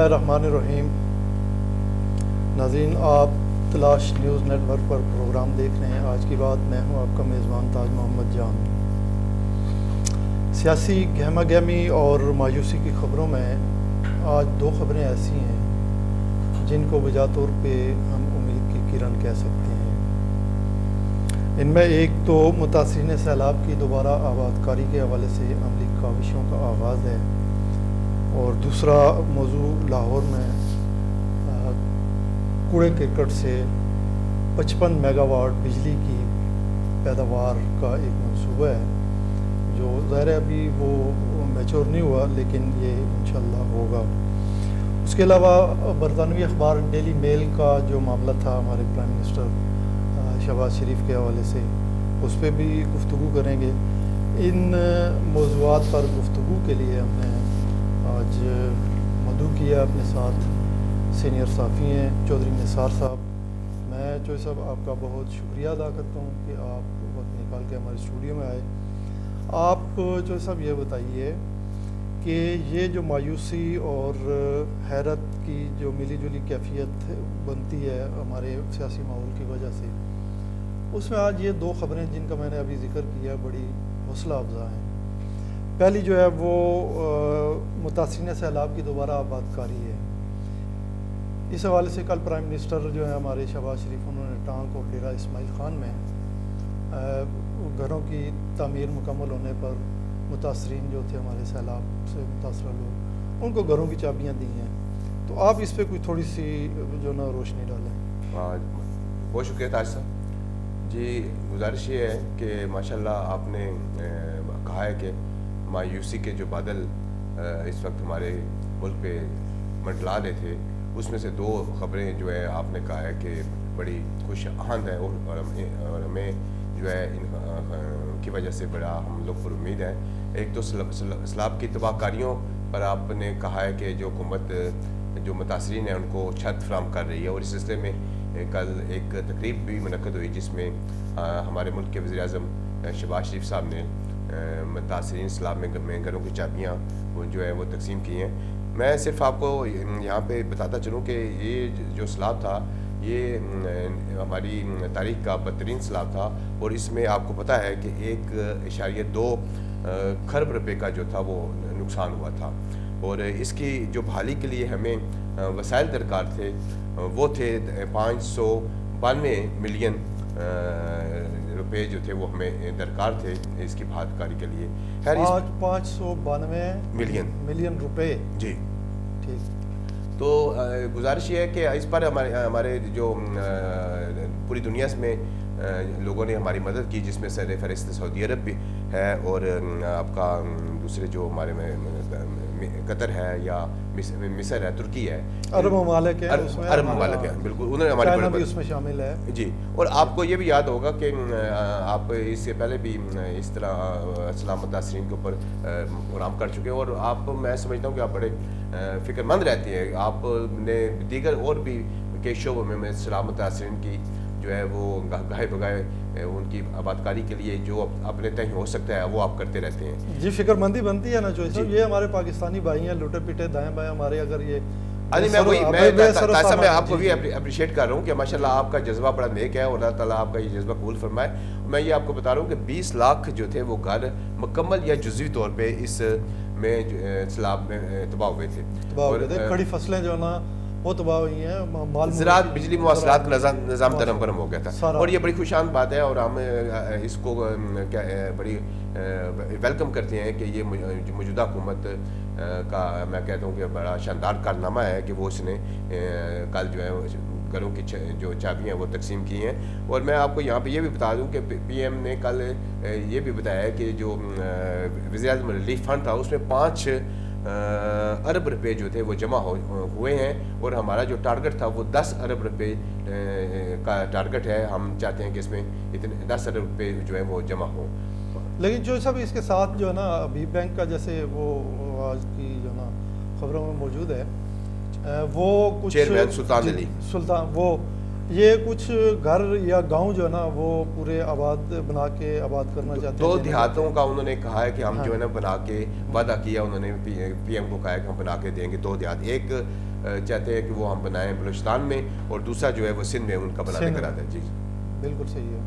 اللہ الرحمن الرحیم۔ ناظرین، آپ تلاش نیوز نیٹ ورک پر پروگرام دیکھ رہے ہیں۔ آج کی بات، میں ہوں آپ کا میزبان تاج محمد جان۔ سیاسی گہما گہمی اور مایوسی کی خبروں میں آج دو خبریں ایسی ہیں جن کو بجا طور پہ ہم امید کی کرن کہہ سکتے ہیں۔ ان میں ایک تو متاثرین سیلاب کی دوبارہ آبادکاری کے حوالے سے عملی کاوشوں کا آغاز ہے، اور دوسرا موضوع لاہور میں کوڑے کرکٹ سے 55 میگا واٹ بجلی کی پیداوار کا ایک منصوبہ ہے، جو ظاہر ہے ابھی وہ میچور نہیں ہوا، لیکن یہ انشاءاللہ ہوگا۔ اس کے علاوہ برطانوی اخبار ڈیلی میل کا جو معاملہ تھا ہمارے پرائم منسٹر شہباز شریف کے حوالے سے، اس پہ بھی گفتگو کریں گے۔ ان موضوعات پر گفتگو کے لیے ہم نے آج مدعو کیا اپنے ساتھ سینئر صحافی ہیں چودھری نثار صاحب۔ میں چودھری صاحب آپ کا بہت شکریہ ادا کرتا ہوں کہ آپ وقت نکال کے ہمارے اسٹوڈیو میں آئے۔ آپ چودھری صاحب یہ بتائیے کہ یہ جو مایوسی اور حیرت کی جو ملی جلی کیفیت بنتی ہے ہمارے سیاسی ماحول کی وجہ سے، اس میں آج یہ دو خبریں جن کا میں نے ابھی ذکر کیا بڑی حوصلہ افزا ہیں۔ پہلی جو ہے وہ متاثرین سیلاب کی دوبارہ آبادکاری ہے۔ اس حوالے سے کل پرائم منسٹر جو ہے ہمارے شہباز شریف، انہوں نے ٹانک اور ڈیرہ اسماعیل خان میں گھروں کی تعمیر مکمل ہونے پر متاثرین جو تھے ہمارے سیلاب سے متاثرہ لوگ، ان کو گھروں کی چابیاں دی ہیں۔ تو آپ اس پہ کوئی تھوڑی سی جو نا روشنی ڈالیں۔ بہت شکریہ تاج صاحب جی۔ گزارش یہ ہے کہ ماشاءاللہ آپ نے کہا ہے کہ مایوسی کے جو بادل اس وقت ہمارے ملک پہ منڈلا رہے تھے، اس میں سے دو خبریں جو ہے آپ نے کہا ہے کہ بڑی خوش آہند ہے، اور ہمیں جو ہے ان کی وجہ سے بڑا ہم لوگ پر امید ہے۔ ایک تو سیلاب کی تباہ کاریوں پر آپ نے کہا ہے کہ جو حکومت جو متاثرین ہیں ان کو چھت فراہم کر رہی ہے، اور اس سلسلے میں کل ایک تقریب بھی منعقد ہوئی جس میں ہمارے ملک کے وزیر اعظم شہباز شریف صاحب نے متاثرین سیلاب میں گھروں کی چابیاں وہ جو ہے وہ تقسیم کی ہیں۔ میں صرف آپ کو یہاں پہ بتاتا چلوں کہ یہ جو سیلاب تھا یہ ہماری تاریخ کا بدترین سیلاب تھا، اور اس میں آپ کو پتہ ہے کہ 1.2 کھرب روپے کا جو تھا وہ نقصان ہوا تھا، اور اس کی جو بحالی کے لیے ہمیں وسائل درکار تھے، وہ تھے 592 ملین روپے جو تھے وہ ہمیں درکار تھے اس کی بحالی کاری کے لیے۔ 592 ملین روپے جی ٹھیک۔ تو گزارش یہ ہے کہ اس پر ہمارے جو پوری دنیا میں لوگوں نے ہماری مدد کی، جس میں سر فہرست سعودی عرب بھی ہے، اور آپ کا دوسرے جو ہمارے قطر ہے یا مصر ہے، ترکی ہے، عرب ممالک ہیں، عرب ممالک ہیں، بالکل انہوں نے ہماری مدد اس میں شامل ہے جی۔ اور آپ کو یہ بھی یاد ہوگا کہ آپ اس سے پہلے بھی اس طرح سیلاب متاثرین کے اوپر پروگرام کر چکے ہیں، اور آپ میں سمجھتا ہوں کہ آپ بڑے فکر مند رہتے ہیں۔ آپ نے دیگر اور بھی کئی شعبوں میں سیلاب متاثرین کی جو ہے وہ گاہے بگاہے ان کی آبادکاری کے لیے جو اپنے تئیں ہو سکتا ہے وہ آپ کرتے رہتے ہیں۔ جی، فکر مندی بنتی ہے نا جو یہ ہمارے پاکستانی بھائی ہیں، لوٹے پیٹے دائیں بائیں ہمارے، اگر یہ میں آپ کو بھی اپریشیٹ کر رہا ہوں کہ ماشاءاللہ آپ کا جذبہ بڑا نیک ہے، اور اللہ تعالیٰ آپ کا یہ جذبہ قبول فرمائے۔ میں یہ آپ کو بتا رہا ہوں کہ 20 لاکھ جو تھے وہ گھر مکمل یا جزوی طور پہ اس میں سیلاب میں تباہ ہوئے تھے، کھڑی فصلیں جو نا وہ تباہ ہوئی ہیں، زراعت، بجلی، مواصلات کا نظام درہم برہم ہو گیا تھا، اور یہ بڑی خوش آمد بات ہے، اور ہم اس کو بڑی ویلکم کرتے ہیں کہ یہ موجودہ حکومت کا میں کہتا ہوں کہ بڑا شاندار کارنامہ ہے کہ وہ اس نے کل جو ہے گھروں کی جو چابیاں وہ تقسیم کی ہیں۔ اور میں آپ کو یہاں پہ یہ بھی بتا دوں کہ پی ایم نے کل یہ بھی بتایا ہے کہ جو وزیر اعظم ریلیف فنڈ تھا اس میں 5 ارب روپے جو تھے وہ جمع ہوئے ہیں، اور ہمارا جو ٹارگٹ تھا وہ 10 ارب روپے کا ٹارگٹ ہے۔ ہم چاہتے ہیں کہ اس میں 10 ارب روپے جو ہے وہ جمع ہوں۔ لیکن جو سب اس کے ساتھ جو ہے نا ابھی بینک کا جیسے وہ آج کی جو نا خبروں میں موجود ہے، وہ کچھ چیئرمین سلطان علی وہ یہ کچھ گھر یا گاؤں جو ہے نا وہ پورے آباد بنا کے آباد کرنا چاہتے ہیں۔ 2 دیہاتوں کا انہوں نے کہا ہے کہ ہم جو ہے نا بنا کے وعدہ کیا، انہوں نے پی ایم کو کہا ہے کہ ہم بنا کے دیں گے 2 دیہات، ایک چاہتے ہیں کہ وہ ہم بنائیں بلوچستان میں اور دوسرا جو ہے وہ سندھ میں ان کا بنانے کا ارادہ ہے. جی بالکل صحیح ہے.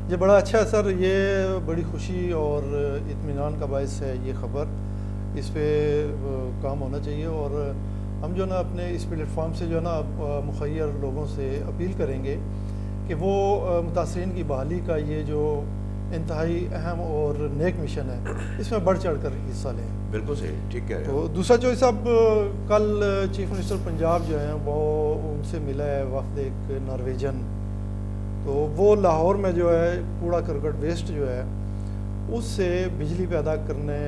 یہ بڑا اچھا ہے سر, یہ بڑی خوشی اور اطمینان کا باعث ہے یہ خبر. اس پہ کام ہونا چاہیے, اور ہم جو نا اپنے اس پلیٹ فارم سے جو ہے نا مخیر لوگوں سے اپیل کریں گے کہ وہ متاثرین کی بحالی کا یہ جو انتہائی اہم اور نیک مشن ہے اس میں بڑھ چڑھ کر حصہ لیں. بالکل صحیح, ٹھیک ہے. تو دوسرا جو صاحب, کل چیف منسٹر پنجاب جو ہیں وہ ان سے ملا ہے وفد ایک نارویجن, تو وہ لاہور میں جو ہے کوڑا کرکٹ ویسٹ جو ہے اس سے بجلی پیدا کرنے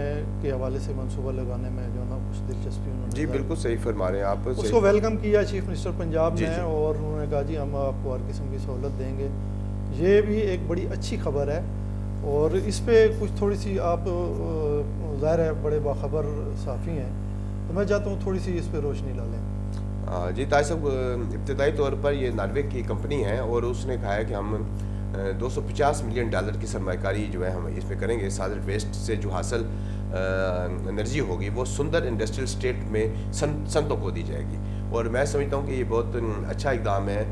کے حوالے سے منصوبہ لگانے میں جو ہے نا کچھ دلچسپی انہوں نے. جی بالکل صحیح فرما رہے ہیں آپ. اس کو ویلکم کیا چیف منسٹر پنجاب نے, جی. اور انہوں نے کہا جی ہم آپ کو ہر قسم کی سہولت دیں گے. یہ بھی ایک بڑی اچھی خبر ہے, اور اس پہ کچھ تھوڑی سی آپ ظاہر ہے بڑے باخبر صحافی ہیں, تو میں چاہتا ہوں تھوڑی سی اس پہ روشنی ڈالیں. جی طاہر صاحب, ابتدائی طور پر یہ ناروے کی کمپنی ہے اور اس نے کہا ہے کہ ہم $250 ملین کی سرمایہ کاری جو ہے ہم اس میں کریں گے. سالڈ ویسٹ سے جو حاصل انرجی ہوگی وہ سندر انڈسٹریل اسٹیٹ میں صنعتوں کو دی جائے گی, اور میں سمجھتا ہوں کہ یہ بہت اچھا اقدام ہے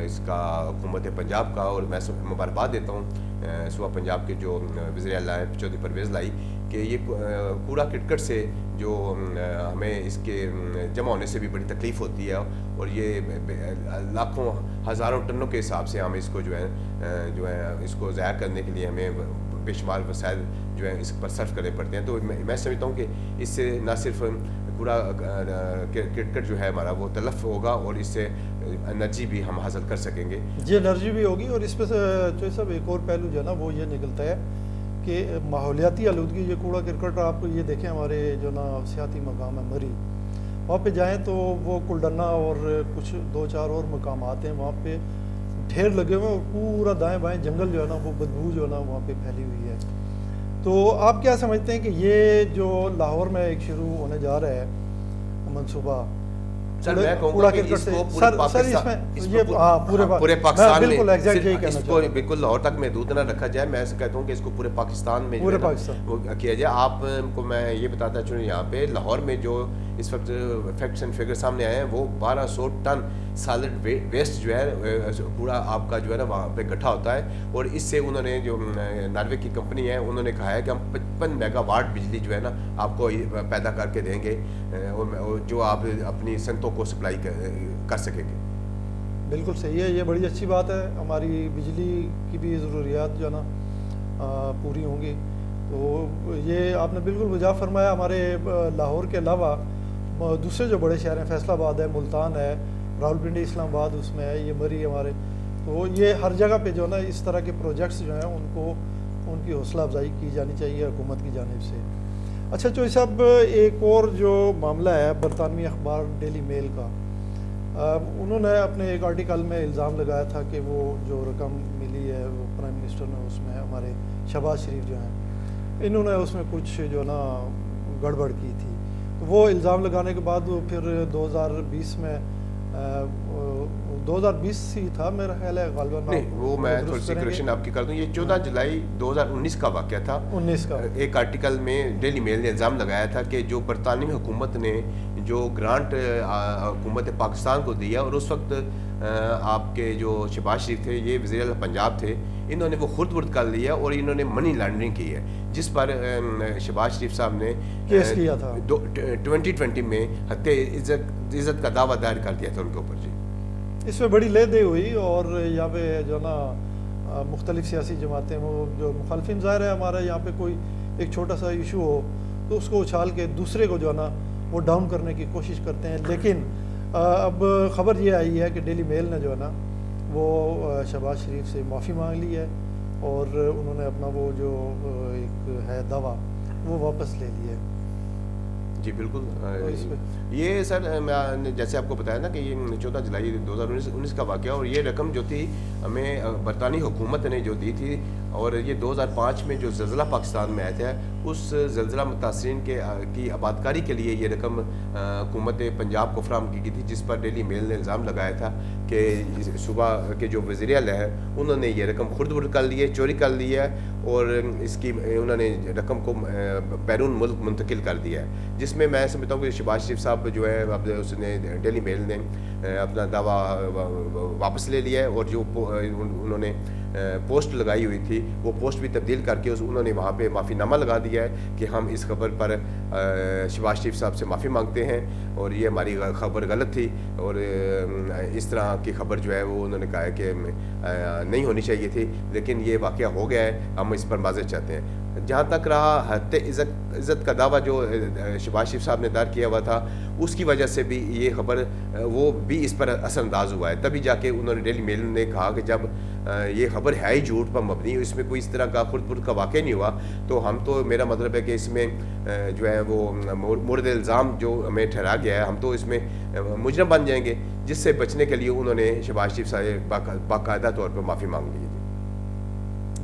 اس کا حکومت پنجاب کا, اور میں مبارکباد دیتا ہوں صوبہ پنجاب کے جو وزیر اعلیٰ ہیں چودھری پرویز لائی کہ یہ کوڑا کرکٹ سے جو ہمیں اس کے جمع ہونے سے بھی بڑی تکلیف ہوتی ہے, اور یہ لاکھوں ہزاروں ٹنوں کے حساب سے ہم اس کو جو ہے اس کو ضائع کرنے کے لیے ہمیں بے شمار وسائل جو ہیں اس پر صرف کرنے پڑتے ہیں. تو میں سمجھتا ہوں کہ اس سے نہ صرف کوڑا کرکٹ جو ہے ہمارا وہ تلف ہوگا, اور اس سے انرجی بھی ہم حاصل کر سکیں گے. جی انرجی بھی ہوگی, اور اس پہ جو سب ایک اور پہلو جو ہے نا وہ یہ نکلتا ہے کہ ماحولیاتی آلودگی, یہ کوڑا کرکٹ آپ یہ دیکھیں ہمارے جو نا سیاحتی مقام ہے مری, وہاں پہ جائیں تو وہ کلڈنا اور کچھ 2-4 اور مقامات ہیں, وہاں پہ ڈھیر لگے ہوئے, اور پورا دائیں بائیں جنگل جو ہے نا وہ بدبو جو ہے نا وہاں پہ پھیلی ہوئی ہے. تو آپ کیا سمجھتے ہیں کہ یہ جو لاہور میں ایک شروع ہونے جا رہا ہے منصوبہ سر, میں کہوں گا کہ اس کو پورے پاکستان میں اس کو بالکل لاہور تک محدود نہ رکھا جائے. میں ایسا کہتا ہوں کہ اس کو پورے پاکستان میں کیا جائے. آپ کو میں یہ بتاتا چلوں, یہاں پہ لاہور میں جو اس وقت فیکٹس اینڈ فگر سامنے آئے ہیں وہ 1200 ٹن سالڈ ویسٹ جو ہے کوڑا آپ کا جو ہے نا وہاں پہ اکٹھا ہوتا ہے, اور اس سے انہوں نے جو ناروے کی کمپنی ہے انہوں نے کہا ہے کہ ہم 55 میگا واٹ بجلی جو ہے نا آپ کو پیدا کر کے دیں گے, جو آپ اپنی صنعتوں کو سپلائی کر سکیں گے. بالکل صحیح ہے, یہ بڑی اچھی بات ہے. ہماری بجلی کی بھی ضروریات جو ہے نا پوری ہوں گی. تو یہ آپ نے بالکل وجہ فرمایا. ہمارے لاہور کے علاوہ دوسرے جو بڑے شہر ہیں, فیصل آباد ہے, ملتان ہے, راولپنڈی اسلام آباد اس میں ہے, یہ مری ہمارے, تو یہ ہر جگہ پہ جو ہے نا اس طرح کے پروجیکٹس جو ہیں ان کی حوصلہ افزائی کی جانی چاہیے حکومت کی جانب سے. اچھا چوہی صاحب, ایک اور جو معاملہ ہے برطانوی اخبار ڈیلی میل کا, انہوں نے اپنے ایک آرٹیکل میں الزام لگایا تھا کہ وہ جو رقم ملی ہے وہ پرائم منسٹر نے اس میں ہمارے شہباز شریف جو ہیں انہوں نے اس میں کچھ جو نا گڑبڑ کی تھی. تو وہ الزام لگانے کے بعد وہ پھر 2020 میں 2020 ہی تھا میرا خیال ہے غالباً, نہیں وہ میں تھوڑی سی کریکشن آپ کی کر دوں, یہ 14 جولائی 2019 کا واقعہ تھا. 19 کا ایک آرٹیکل میں ڈیلی میل نے الزام لگایا تھا کہ جو برطانوی حکومت نے جو گرانٹ حکومت پاکستان کو دیا, اور اس وقت آپ کے جو شہباز شریف تھے, یہ وزیر اعلیٰ پنجاب تھے, انہوں نے وہ خود ورد کر لیا اور انہوں نے منی لانڈرنگ کی ہے, جس پر شہباز شریف صاحب نے کیس کیا تھا 2020 میں حتیٰ عزت کا دعویٰ دائر کر دیا تھا ان کے اوپر. جی اس میں بڑی لے دے ہوئی, اور یہاں پہ جو نا مختلف سیاسی جماعتیں, وہ جو مخالفین ظاہر ہے ہمارا یہاں پہ کوئی ایک چھوٹا سا ایشو ہو تو اس کو اچھال کے دوسرے کو جو ہے نا وہ ڈاؤن کرنے کی کوشش کرتے ہیں. لیکن اب خبر یہ آئی ہے کہ ڈیلی میل نے جو ہے نا وہ شہباز شریف سے معافی مانگ لی ہے, اور انہوں نے اپنا وہ جو ایک ہے دعویٰ وہ واپس لے لیا ہے. جی بالکل. یہ سر میں نے جیسے آپ کو بتایا نا کہ یہ 14 جولائی 2019 کا واقعہ, اور یہ رقم جو تھی ہمیں برطانوی حکومت نے جو دی تھی, اور یہ 2005 میں جو زلزلہ پاکستان میں آیا تھا اس زلزلہ متاثرین کی آبادکاری کے لیے یہ رقم حکومت پنجاب کو فراہم کی گئی تھی، جس پر ڈیلی میل نے الزام لگایا تھا کہ صوبہ کے جو وزیر اعلیٰ ہیں انہوں نے یہ رقم خرد برد کر لی ہے، چوری کر لی ہے، اور اس کی انہوں نے رقم کو بیرون ملک منتقل کر دیا ہے، جس میں سمجھتا ہوں کہ شہباز شریف صاحب جو ہے اب اس نے ڈیلی میل نے اپنا دعویٰ واپس لے لیا ہے، اور جو انہوں نے پوسٹ لگائی ہوئی تھی وہ پوسٹ بھی تبدیل کر کے انہوں نے وہاں پہ معافی نامہ لگا دیا ہے کہ ہم اس خبر پر شہباز شریف صاحب سے معافی مانگتے ہیں، اور یہ ہماری خبر غلط تھی، اور اس طرح کی خبر جو ہے وہ انہوں نے کہا ہے کہ نہیں ہونی چاہیے تھی، لیکن یہ واقعہ ہو گیا ہے، ہم اس پر معذرت چاہتے ہیں۔ جہاں تک رہا حد عزت کا دعویٰ جو شہباز شریف صاحب نے دائر کیا ہوا تھا، اس کی وجہ سے بھی یہ خبر وہ بھی اس پر اثر انداز ہوا ہے، تبھی جا کے انہوں نے ڈیلی میل نے کہا کہ جب یہ خبر ہے ہی جھوٹ پر مبنی، اس میں کوئی اس طرح کا خرد برد کا واقعہ نہیں ہوا، تو ہم تو میرا مطلب ہے کہ اس میں جو ہے وہ مورد الزام جو ہمیں ٹھہرا گیا ہے، ہم تو اس میں مجرم بن جائیں گے، جس سے بچنے کے لیے انہوں نے شہباز شریف صاحب باقاعدہ طور پر معافی مانگ لی ہے۔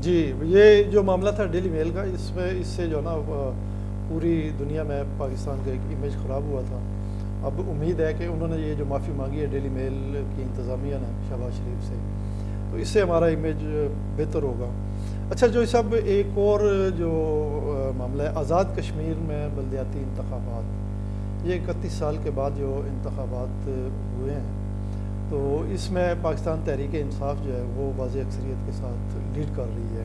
جی، یہ جو معاملہ تھا ڈیلی میل کا، اس سے جو نا پوری دنیا میں پاکستان کا ایک امیج خراب ہوا تھا۔ اب امید ہے کہ انہوں نے یہ جو معافی مانگی ہے ڈیلی میل کی انتظامیہ نے شہباز شریف سے، تو اس سے ہمارا امیج بہتر ہوگا۔ اچھا، جو سب ایک اور جو معاملہ ہے آزاد کشمیر میں بلدیاتی انتخابات، یہ 31 سال کے بعد جو انتخابات ہوئے ہیں، تو اس میں پاکستان تحریک انصاف جو ہے وہ واضح اکثریت کے ساتھ لیڈ کر رہی ہے،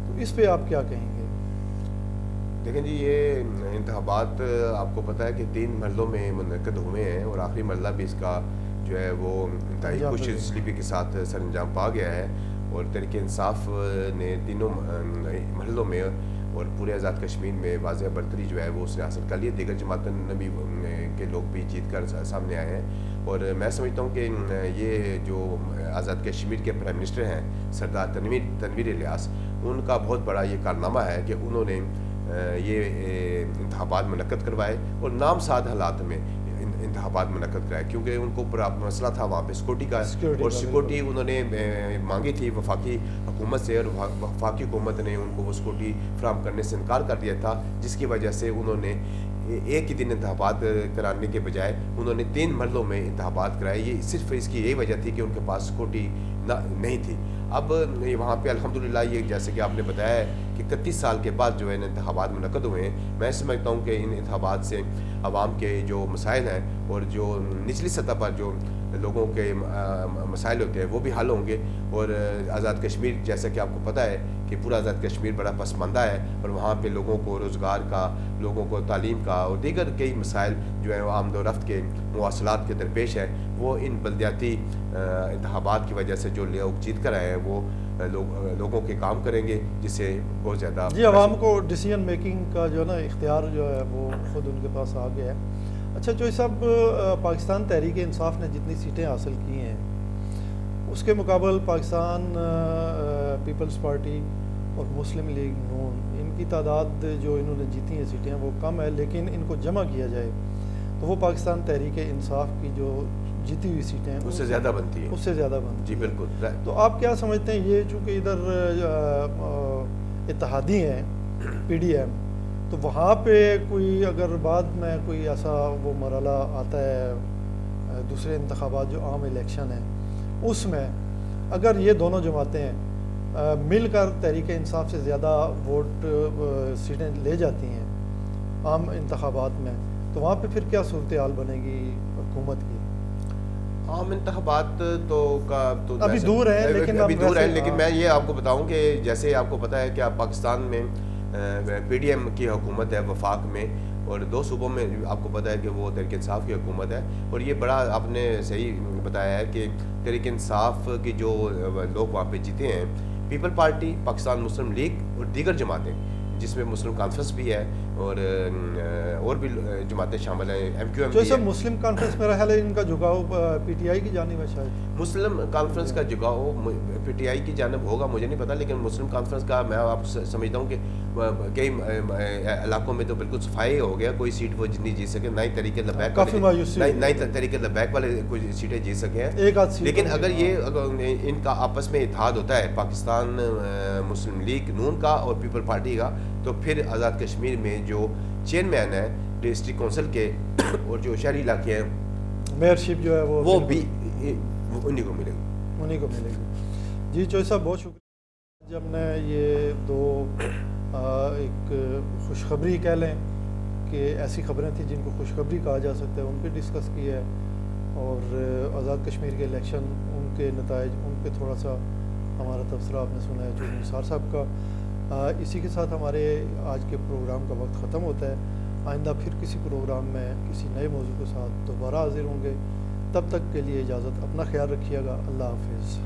تو اس پہ آپ کیا کہیں گے؟ دیکھیں جی، یہ انتخابات آپ کو پتہ ہے کہ 3 مرحلوں میں منعقد ہوئے ہیں، اور آخری مرحلہ بھی اس کا جو ہے وہ انتہائی خوش نصیبی کے ساتھ سر انجام پا گیا ہے، اور تحریک انصاف نے تینوں مرحلوں میں اور پورے آزاد کشمیر میں واضح برتری جو ہے وہ اس نے حاصل کر لی ہے۔ دیگر جماعتوں بھی کے لوگ بھی جیت کر سامنے آئے ہیں، اور میں سمجھتا ہوں کہ یہ جو آزاد کشمیر کے پرائم منسٹر ہیں سردار تنویر الیاس، ان کا بہت بڑا یہ کارنامہ ہے کہ انہوں نے یہ انتخابات منعقد کروائے، اور نام ساد حالات میں انتخابات منعقد کرائے، کیونکہ ان کو بڑا مسئلہ تھا وہاں پہ سیکورٹی کا، اور سیکورٹی انہوں نے مانگی تھی وفاقی حکومت سے، اور وفاقی حکومت نے ان کو وہ سیکورٹی فراہم کرنے سے انکار کر دیا تھا، جس کی وجہ سے انہوں نے ایک ہی دن انتخابات کرانے کے بجائے انہوں نے 3 مرحلوں میں انتخابات کرائے۔ یہ صرف اس کی یہی وجہ تھی کہ ان کے پاس سیکورٹی نہیں تھی۔ اب وہاں پہ الحمدللہ یہ جیسے کہ آپ نے بتایا ہے کہ 31 سال کے بعد جو ہے انتخابات منعقد ہوئے ہیں، میں سمجھتا ہوں کہ ان انتخابات سے عوام کے جو مسائل ہیں اور جو نچلی سطح پر جو لوگوں کے مسائل ہوتے ہیں وہ بھی حل ہوں گے، اور آزاد کشمیر جیسا کہ آپ کو پتہ ہے کہ پورا آزاد کشمیر بڑا پسماندہ ہے، اور وہاں پہ لوگوں کو روزگار کا، لوگوں کو تعلیم کا اور دیگر کئی مسائل جو ہیں وہ آمد و رفت کے مواصلات کے درپیش ہیں، وہ ان بلدیاتی انتخابات کی وجہ سے جو لوگ جیت کر آئے ہیں وہ لوگوں کے کام کریں گے، جس سے بہت زیادہ جی عوام کو ڈیسیژن میکنگ کا جو ہے نا اختیار جو ہے وہ خود ان کے پاس آ گیا ہے۔ اچھا، جو سب پاکستان تحریک انصاف نے جتنی سیٹیں حاصل کی ہیں اس کے مقابل پاکستان پیپلز پارٹی اور مسلم لیگ نون، ان کی تعداد جو انہوں نے جیتی ہیں سیٹیں وہ کم ہے، لیکن ان کو جمع کیا جائے تو وہ پاکستان تحریک انصاف کی جو جیتی ہوئی سیٹیں ہیں اس سے زیادہ بنتی ہیں، اس سے زیادہ بنتی جی بالکل۔ تو آپ کیا سمجھتے ہیں، یہ چونکہ ادھر اتحادی ہیں پی ڈی ایم، تو وہاں پہ کوئی اگر بعد میں کوئی ایسا وہ مرحلہ آتا ہے دوسرے انتخابات جو عام الیکشن ہیں، اس میں اگر یہ دونوں جماعتیں مل کر تحریک انصاف سے زیادہ ووٹ سیٹیں لے جاتی ہیں عام انتخابات میں، تو وہاں پہ پھر کیا صورتحال بنے گی حکومت کی؟ عام انتخابات تو ابھی دور ہے، لیکن میں یہ آپ کو بتاؤں کہ جیسے آپ کو پتہ ہے کہ پاکستان میں پی ڈی ایم کی حکومت ہے وفاق میں، اور 2 صوبوں میں آپ کو پتہ ہے کہ وہ تحریک انصاف کی حکومت ہے، اور یہ بڑا آپ نے صحیح بتایا ہے کہ تحریک انصاف کی جو لوگ وہاں پہ جیتے ہیں، پیپل پارٹی، پاکستان مسلم لیگ اور دیگر جماعتیں جس میں مسلم کانفرنس بھی ہے اور بھی جماعتیں شامل ہیں، ایم کیو ایم بھی ہے۔ مسلم کانفرنس میرا خیال ہے ان کا جھکاؤ پی ٹی آئی کی جانب ہے، شاید مسلم کانفرنس کا جھکاؤ پی ٹی آئی کی جانب ہوگا، مجھے نہیں پتہ، لیکن مسلم کانفرنس کا میں آپ سمجھتا ہوں کہ کئی علاقوں میں تو بالکل صفائی ہو گیا، کوئی سیٹ وہ نہیں جیت سکے، نہ ہی تحریک لبیک والے کوئی سیٹیں جیت سکے ہیں۔ لیکن اگر ان کا آپس میں اتحاد ہوتا ہے پاکستان مسلم لیگ نون کا اور پیپل پارٹی کا، تو پھر آزاد کشمیر میں جو چیئرمین ہیں ڈسٹرکٹ کونسل کے اور جو شہری علاقے ہیں میئرشپ جو ہے وہ بھی انہیں کو ملے گی. انہیں کو ملے گی. جی چوہی صاحب بہت شکریہ. جب نے یہ دو ایک خوشخبری کہہ لیں کہ ایسی خبریں تھیں جن کو خوشخبری کہا جا سکتا ہے ان پہ ڈسکس کیا ہے, اور آزاد کشمیر کے الیکشن ان کے نتائج ان پہ تھوڑا سا ہمارا تبصرہ آپ نے سنا ہے چودھری نثار صاحب کا. اسی کے ساتھ ہمارے آج کے پروگرام کا وقت ختم ہوتا ہے. آئندہ پھر کسی پروگرام میں کسی نئے موضوع کے ساتھ دوبارہ حاضر ہوں گے. تب تک کے لیے اجازت, اپنا خیال رکھیے گا. اللہ حافظ.